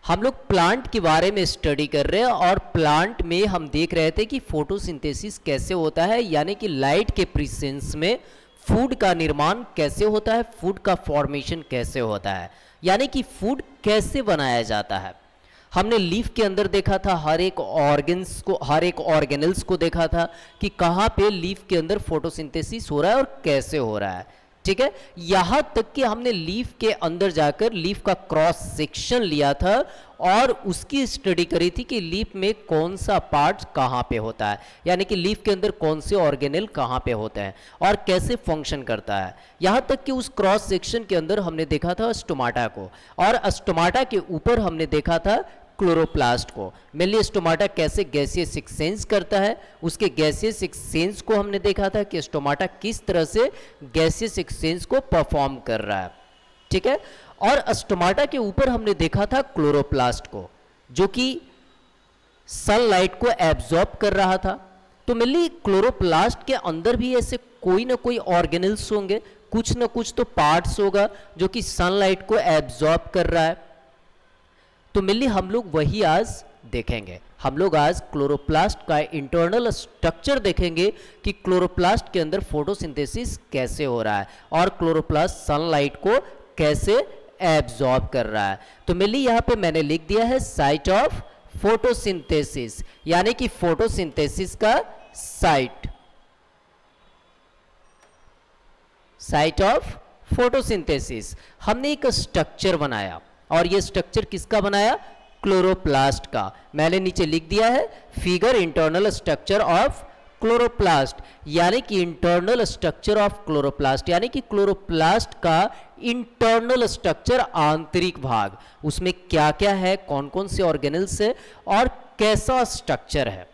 हम लोग प्लांट के बारे में स्टडी कर रहे हैं और प्लांट में हम देख रहे थे कि फोटोसिंथेसिस कैसे होता है, यानी कि लाइट के प्रेजेंस में फूड का निर्माण कैसे होता है, फूड का फॉर्मेशन कैसे होता है, यानी कि फूड कैसे बनाया जाता है। हमने लीफ के अंदर देखा था, हर एक ऑर्गेनल्स को देखा था कि कहाँ पे लीफ के अंदर फोटोसिंथेसिस हो रहा है और कैसे हो रहा है। ठीक है, यहां तक कि हमने लीफ के अंदर जाकर लीफ का क्रॉस सेक्शन लिया था और उसकी स्टडी करी थी कि लीफ में कौन सा पार्ट कहां पे होता है, यानी कि लीफ के अंदर कौन से ऑर्गेनल कहां पे होते हैं और कैसे फंक्शन करता है। यहां तक कि उस क्रॉस सेक्शन के अंदर हमने देखा था स्टोमाटा को, और स्टोमाटा के ऊपर हमने देखा था क्लोरोप्लास्ट को। मेनली स्टोमाटा कैसे गैसियस एक्सचेंज करता है, उसके गैसियस एक्सचेंज को हमने देखा था कि स्टोमाटा किस तरह से गैसियस एक्सचेंज को परफॉर्म कर रहा है। ठीक है, और स्टोमाटा के ऊपर हमने देखा था क्लोरोप्लास्ट को, जो कि सनलाइट को एब्जॉर्ब कर रहा था। तो मेनली क्लोरोप्लास्ट के अंदर भी ऐसे कोई ना कोई ऑर्गेनल्स होंगे, कुछ ना कुछ तो पार्ट्स होगा जो कि सनलाइट को एब्जॉर्ब कर रहा है। तो मेनली हम लोग वही आज देखेंगे। हम लोग आज क्लोरोप्लास्ट का इंटरनल स्ट्रक्चर देखेंगे कि क्लोरोप्लास्ट के अंदर फोटोसिंथेसिस कैसे हो रहा है और क्लोरोप्लास्ट सनलाइट को कैसे एब्जॉर्ब कर रहा है। तो मेनली यहाँ पे मैंने लिख दिया है साइट ऑफ फोटोसिंथेसिस, यानी कि फोटोसिंथेसिस का साइट ऑफ फोटोसिंथेसिस। हमने एक स्ट्रक्चर बनाया और ये स्ट्रक्चर किसका बनाया? क्लोरोप्लास्ट का। मैंने नीचे लिख दिया है figure internal structure of chloroplast, यानी कि इंटरनल स्ट्रक्चर ऑफ क्लोरोप्लास्ट, यानी कि क्लोरोप्लास्ट का इंटरनल स्ट्रक्चर, आंतरिक भाग, उसमें क्या क्या है, कौन कौन से ऑर्गेनल्स है और कैसा स्ट्रक्चर है।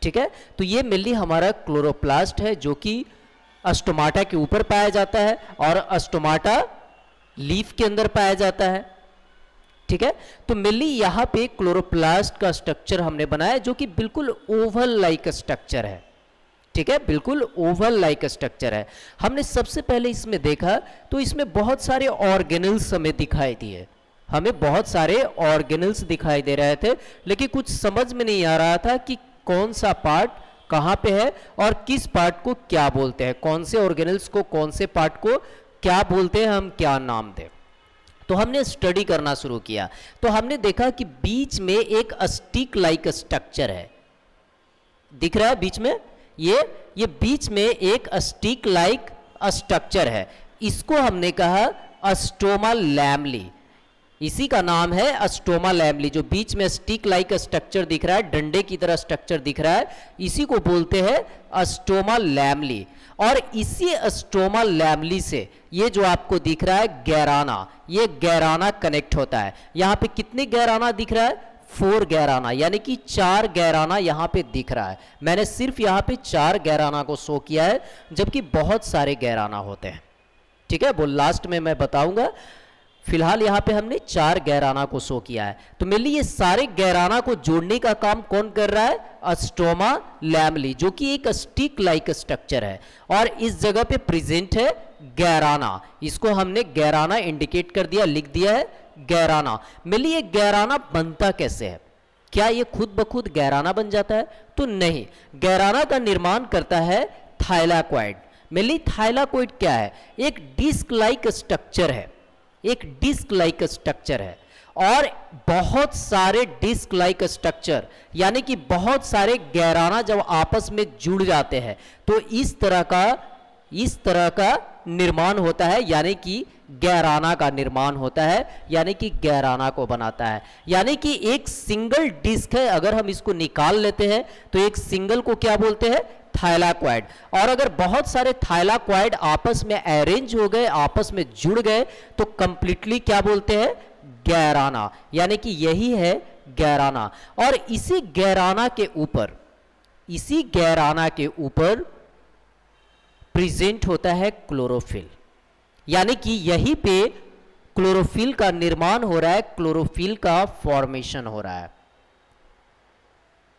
ठीक है, तो ये मेनली हमारा क्लोरोप्लास्ट है जो कि स्टोमाटा के ऊपर पाया जाता है और स्टोमाटा लीफ के अंदर पाया जाता है। ठीक है, तो मेनली यहां पे क्लोरोप्लास्ट का स्ट्रक्चर हमने बनाया जो कि बिल्कुल ओवल लाइक स्ट्रक्चर है। ठीक है, बिल्कुल ओवल लाइक स्ट्रक्चर है। हमने सबसे पहले इसमें देखा तो इसमें बहुत सारे ऑर्गेनल्स हमें दिखाई दिए, हमें बहुत सारे ऑर्गेनल्स दिखाई दे रहे थे, लेकिन कुछ समझ में नहीं आ रहा था कि कौन सा पार्ट कहां पे है और किस पार्ट को क्या बोलते हैं, कौन से ऑर्गेनल्स को कौन से पार्ट को क्या बोलते हैं, हम क्या नाम दें। तो हमने स्टडी करना शुरू किया तो हमने देखा कि बीच में एक स्टिक लाइक स्ट्रक्चर है, दिख रहा है बीच में, ये बीच में एक स्टिक लाइक स्ट्रक्चर है। इसको हमने कहा स्टोमा लैमली, इसी का नाम है स्टोमा लैमली। जो बीच में स्टिक लाइक स्ट्रक्चर दिख रहा है, डंडे की तरह स्ट्रक्चर दिख रहा है, इसी को बोलते हैं स्टोमा लैमली। और इसी स्टोमा लैमली से ये जो आपको दिख रहा है गैराना, ये गैराना कनेक्ट होता है। यहां पे कितने गैराना दिख रहा है? 4 गैराना, यानी कि 4 गैराना यहां पे दिख रहा है। मैंने सिर्फ यहां पे 4 गैराना को शो किया है, जबकि बहुत सारे गैराना होते हैं। ठीक है, वो लास्ट में मैं बताऊंगा। फिलहाल यहां पे हमने 4 गैराना को शो किया है। तो मेनली ये सारे गैराना को जोड़ने का काम कौन कर रहा है? स्टोमा लैमली, जो कि एक स्टिक लाइक स्ट्रक्चर है और इस जगह पे प्रेजेंट है गैराना। इसको हमने गैराना इंडिकेट कर दिया, लिख दिया है गैराना। मेनली ये गैराना बनता कैसे है? क्या ये खुद ब खुद गैराना बन जाता है? तो नहीं, गैराना का निर्माण करता है थाइलाकोइड। मेनली थाइलाकोइड क्या है? एक डिस्क लाइक स्ट्रक्चर है, एक डिस्क लाइक स्ट्रक्चर है और बहुत सारे डिस्क लाइक स्ट्रक्चर, यानी कि बहुत सारे गैराना जब आपस में जुड़ जाते हैं तो इस तरह का निर्माण होता है, यानी कि गैराना का निर्माण होता है, यानी कि गैराना को बनाता है। यानी कि एक सिंगल डिस्क है, अगर हम इसको निकाल लेते हैं तो एक सिंगल को क्या बोलते हैं? थाइलाकोइड। और अगर बहुत सारे थाइलाकोइड आपस में अरेंज हो गए, आपस में जुड़ गए, तो कंप्लीटली क्या बोलते हैं? गैराना, यानी कि यही है गैराना। और इसी गैराना के ऊपर प्रेजेंट होता है क्लोरोफिल, यानी कि यहीं पे क्लोरोफिल का निर्माण हो रहा है, क्लोरोफिल का फॉर्मेशन हो रहा है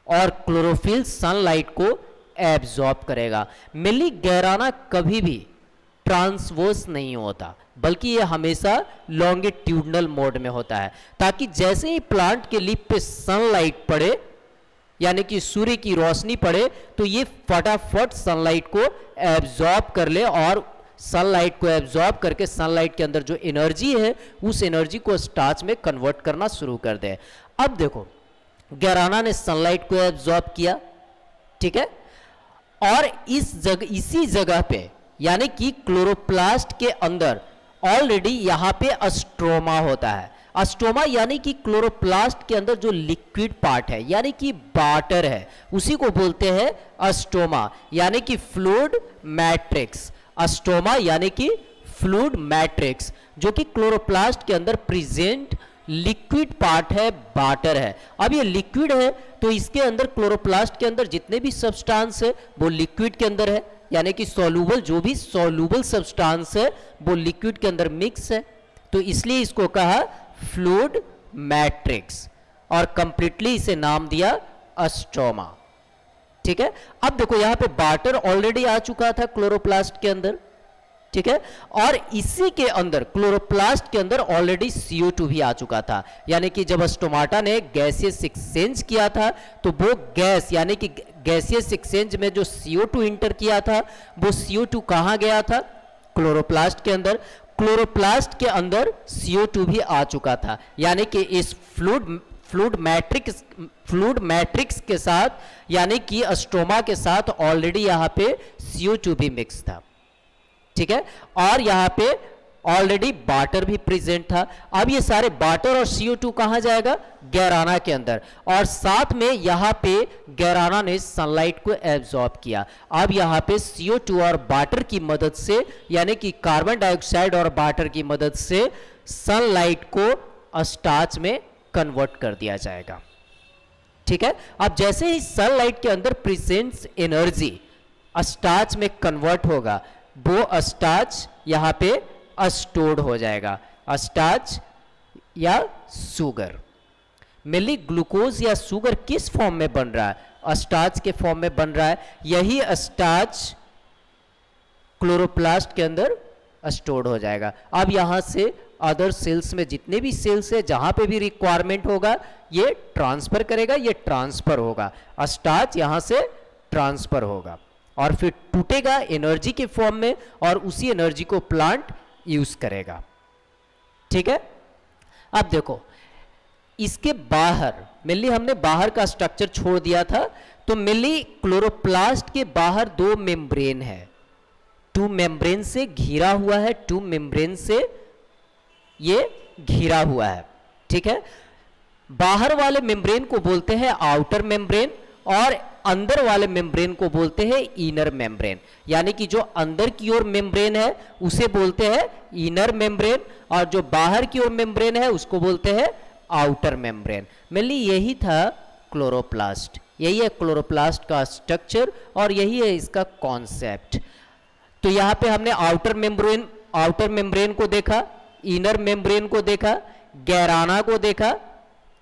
और क्लोरोफिल सनलाइट को एब्जॉर्ब करेगा। मेनली गैराना कभी भी ट्रांसवर्स नहीं होता, बल्कि ये हमेशा लॉन्गिट्यूडनल मोड में होता है, ताकि जैसे ही प्लांट के लीफ पे सनलाइट पड़े, यानी कि सूर्य की रोशनी पड़े, तो ये फटाफट सनलाइट को एब्जॉर्ब कर ले और सनलाइट को एब्जॉर्ब करके सनलाइट के अंदर जो एनर्जी है उस एनर्जी को स्टार्च में कन्वर्ट करना शुरू कर दे। अब देखो, गैराना ने सनलाइट को एब्जॉर्ब किया, ठीक है, और इसी जगह पे यानी कि क्लोरोप्लास्ट के अंदर ऑलरेडी यहां पे अस्ट्रोमा होता है। अस्ट्रोमा यानी कि क्लोरोप्लास्ट के अंदर जो लिक्विड पार्ट है यानी कि वाटर है, उसी को बोलते हैं अस्ट्रोमा यानी कि फ्लूइड मैट्रिक्स। अस्ट्रोमा यानी कि फ्लूइड मैट्रिक्स, जो कि क्लोरोप्लास्ट के अंदर प्रेजेंट लिक्विड पार्ट है, वाटर है। अब ये लिक्विड है तो इसके अंदर, क्लोरोप्लास्ट के अंदर जितने भी सब्सटेंस है वो लिक्विड के अंदर है, यानी कि सॉल्यूबल, जो भी सॉल्यूबल सब्सटेंस है वो लिक्विड के अंदर मिक्स है, तो इसलिए इसको कहा फ्लूइड मैट्रिक्स और कंप्लीटली इसे नाम दिया अस्ट्रोमा, ठीक है। अब देखो यहां पे वाटर ऑलरेडी आ चुका था क्लोरोप्लास्ट के अंदर, ठीक है, और इसी के अंदर क्लोरोप्लास्ट के अंदर ऑलरेडी CO2 भी आ चुका था, यानी कि जब स्टोमाटा ने गैसियस एक्सचेंज किया था तो वो गैस यानी कि गैसियस एक्सचेंज में जो CO2 इंटर किया था वो CO2 कहां गया था? क्लोरोप्लास्ट के अंदर। क्लोरोप्लास्ट के अंदर CO2 भी आ चुका था, यानी कि इस फ्लूइड मैट्रिक्स के साथ यानी कि स्ट्रोमा के साथ ऑलरेडी यहां पे CO2 भी मिक्स था, ठीक है, और यहां पे ऑलरेडी वाटर भी प्रेजेंट था। अब ये सारे वाटर और CO2 कहां जाएगा? गैराना के अंदर, और साथ में यहां पे गैराना ने सनलाइट को एब्जॉर्ब किया। अब यहां पे CO2 और वाटर की मदद से यानी कि कार्बन डाइऑक्साइड और वाटर की मदद से सनलाइट को स्टार्च में कन्वर्ट कर दिया जाएगा, ठीक है। अब जैसे ही सनलाइट के अंदर प्रेजेंट एनर्जी स्टार्च में कन्वर्ट होगा, वो स्टार्च यहां पे स्टोर्ड हो जाएगा, स्टार्च या शुगर। मेनली ग्लूकोज या शुगर किस फॉर्म में बन रहा है? स्टार्च के फॉर्म में बन रहा है। यही स्टार्च क्लोरोप्लास्ट के अंदर स्टोर्ड हो जाएगा। अब यहां से अदर सेल्स में जितने भी सेल्स है, जहां पे भी रिक्वायरमेंट होगा ये ट्रांसफर करेगा, ये ट्रांसफर होगा, स्टार्च यहां से ट्रांसफर होगा और फिर टूटेगा एनर्जी के फॉर्म में और उसी एनर्जी को प्लांट यूज करेगा, ठीक है। अब देखो इसके बाहर मेनली हमने बाहर का स्ट्रक्चर छोड़ दिया था, तो मेनली क्लोरोप्लास्ट के बाहर दो मेम्ब्रेन है, टू मेम्ब्रेन से घिरा हुआ है, टू मेम्ब्रेन से ये घिरा हुआ है, ठीक है। बाहर वाले मेम्ब्रेन को बोलते हैं आउटर मेम्ब्रेन और अंदर वाले मेम्ब्रेन को बोलते हैं इनर मेम्ब्रेन, यानी कि जो अंदर की ओर मेम्ब्रेन है उसे बोलते हैं इनर मेम्ब्रेन और जो बाहर की ओर मेम्ब्रेन है उसको बोलते हैं आउटर मेम्ब्रेन। मेनली यही था क्लोरोप्लास्ट, यही है क्लोरोप्लास्ट का स्ट्रक्चर और यही है इसका कॉन्सेप्ट। तो यहां पे हमने आउटर मेम्ब्रेन को देखा, इनर मेम्ब्रेन को देखा, गैराना को देखा,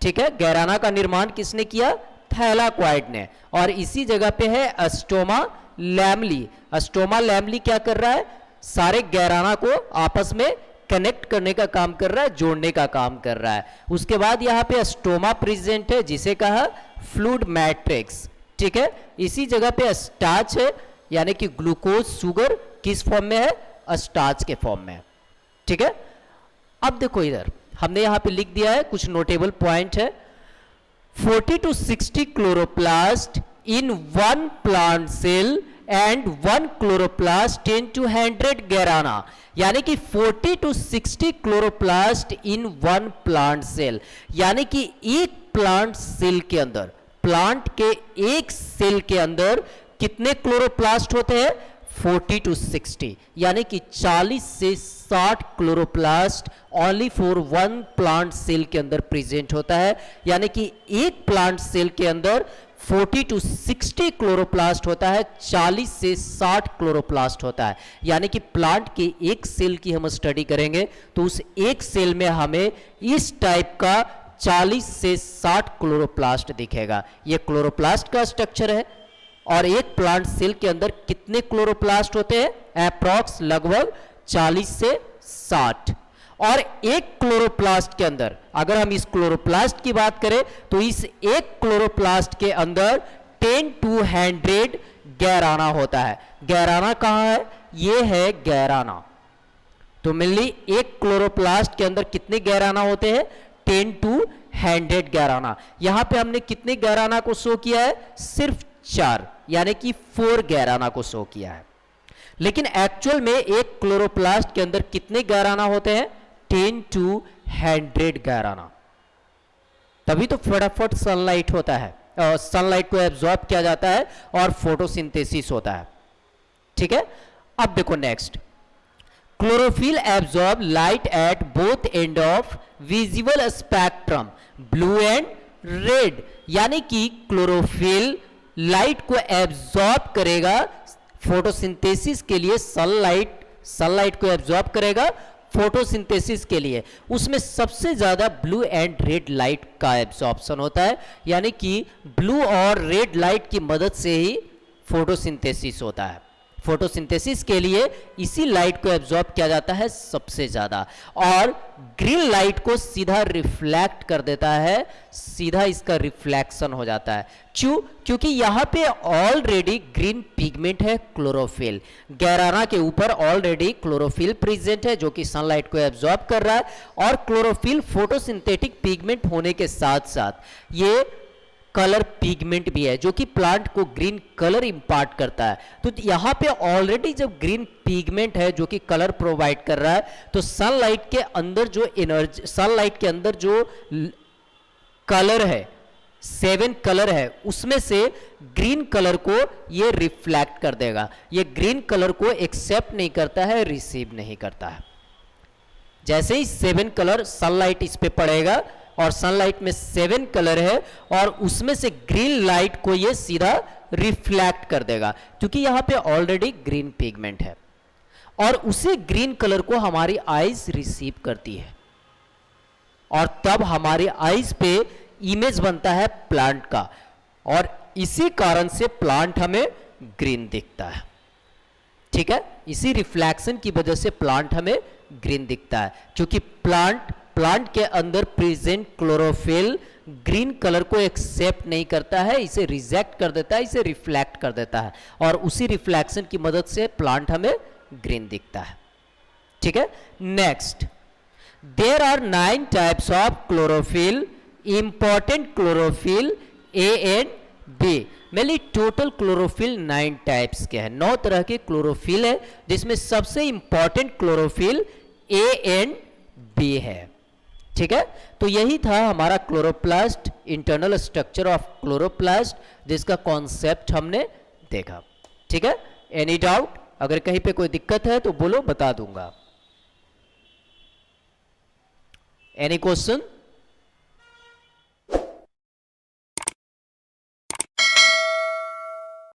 ठीक है। गैराना का निर्माण किसने किया? थैलाक्वाइड ने। और इसी जगह पे है स्टोमा लैमली। स्टोमा लैमली क्या कर रहा है? सारे गैराना को आपस में कनेक्ट करने का काम कर रहा है, जोड़ने का काम कर रहा है। उसके बाद यहाँ पे स्टोमा प्रेजेंट है जिसे कहा फ्लूइड मैट्रिक्स, ठीक है। इसी जगह पे स्टार्च है, यानी कि ग्लूकोज शुगर किस फॉर्म में है? स्टार्च के फॉर्म में, ठीक है। अब देखो इधर हमने यहाँ पे लिख दिया है, कुछ नोटेबल पॉइंट है। 40 to 60 chloroplast in one plant cell and one chloroplast into 100 guarana, यानी कि 40 to 60 chloroplast in one plant cell, यानी कि एक प्लांट सेल के अंदर, प्लांट के एक सेल के अंदर कितने क्लोरोप्लास्ट होते हैं? 40 to 60, यानी कि 40 से 60 chloroplast only for one plant cell के अंदर प्रेजेंट होता है, यानी कि एक प्लांट सेल के अंदर 40 to 60 क्लोरोप्लास्ट होता है, 40 से 60 क्लोरोप्लास्ट होता है। यानी कि प्लांट के एक सेल की हम स्टडी करेंगे तो उस एक सेल में हमें इस टाइप का 40 से 60 क्लोरोप्लास्ट दिखेगा। यह क्लोरोप्लास्ट का स्ट्रक्चर है। और एक प्लांट सेल के अंदर कितने क्लोरोप्लास्ट होते हैं? अप्रॉक्स लगभग 40 से 60। और एक क्लोरोप्लास्ट के अंदर, अगर हम इस क्लोरोप्लास्ट की बात करें तो इस एक क्लोरोप्लास्ट के अंदर 10 to 100 गैराना होता है। गैराना कहां है? ये है गैराना। तो मेनली एक क्लोरोप्लास्ट के अंदर कितने गैराना होते हैं? 10 to 100 गैराना। यहां पे हमने कितने गैराना को शो किया है? सिर्फ 4, यानी कि 4 गैराना को शो किया है। लेकिन एक्चुअल में एक क्लोरोप्लास्ट के अंदर कितने गैराना होते हैं? 10 to 100 गैराना। तभी तो फटाफट सनलाइट होता है, सनलाइट को एब्जॉर्ब किया जाता है और फोटोसिंथेसिस होता है। ठीक है, अब देखो next, chlorophyll absorb light at both end of visible spectrum blue and red, यानी कि क्लोरोफिल लाइट को एब्जॉर्ब करेगा फोटोसिंथेसिस के लिए, सनलाइट को एब्जॉर्ब करेगा फोटोसिंथेसिस के लिए। उसमें सबसे ज्यादा ब्लू एंड रेड लाइट का एब्जॉर्प्शन होता है, यानी कि ब्लू और रेड लाइट की मदद से ही फोटोसिंथेसिस होता है। फोटोसिंथेसिस के लिए इसी लाइट को एब्जॉर्ब किया जाता है सबसे ज्यादा, और ग्रीन लाइट को सीधा रिफ्लेक्ट कर देता है, सीधा इसका रिफ्लेक्शन हो जाता है। क्यों? क्योंकि यहां पे ऑलरेडी ग्रीन पिगमेंट है क्लोरोफिल, गैराना के ऊपर ऑलरेडी क्लोरोफिल प्रेजेंट है जो कि सनलाइट को एब्जॉर्ब कर रहा है, और क्लोरोफिल फोटोसिंथेटिक पिगमेंट होने के साथ साथ ये कलर पिगमेंट भी है जो कि प्लांट को ग्रीन कलर इंपार्ट करता है। तो यहां पे ऑलरेडी जब ग्रीन पिगमेंट है जो कि कलर प्रोवाइड कर रहा है, तो सनलाइट के अंदर जो एनर्जी, सनलाइट के अंदर जो कलर है, 7 कलर है, उसमें से ग्रीन कलर को ये रिफ्लेक्ट कर देगा। ये ग्रीन कलर को एक्सेप्ट नहीं करता है, रिसीव नहीं करता है। जैसे ही 7 कलर सनलाइट इस पे पड़ेगा, और सनलाइट में 7 कलर है, और उसमें से ग्रीन लाइट को ये सीधा रिफ्लेक्ट कर देगा, क्योंकि यहां पे ऑलरेडी ग्रीन पिगमेंट है, और उसी ग्रीन कलर को हमारी आईज रिसीव करती है, और तब हमारी आईज पे इमेज बनता है प्लांट का, और इसी कारण से प्लांट हमें ग्रीन दिखता है। ठीक है, इसी रिफ्लेक्शन की वजह से प्लांट हमें ग्रीन दिखता है, क्योंकि प्लांट के अंदर प्रेजेंट क्लोरोफिल ग्रीन कलर को एक्सेप्ट नहीं करता है, इसे रिजेक्ट कर देता है, इसे रिफ्लेक्ट कर देता है, और उसी रिफ्लेक्शन की मदद से प्लांट हमें ग्रीन दिखता है। ठीक है, next, there are 9 types of chlorophyll, important chlorophyll A and B. Mainly total chlorophyll 9 types के हैं, 9 तरह के क्लोरोफिल है, जिसमें सबसे important chlorophyll A and B है। ठीक है, तो यही था हमारा chloroplast, internal structure of chloroplast, जिसका कॉन्सेप्ट हमने देखा। ठीक है, एनी डाउट? अगर कहीं पे कोई दिक्कत है तो बोलो, बता दूंगा। Any question?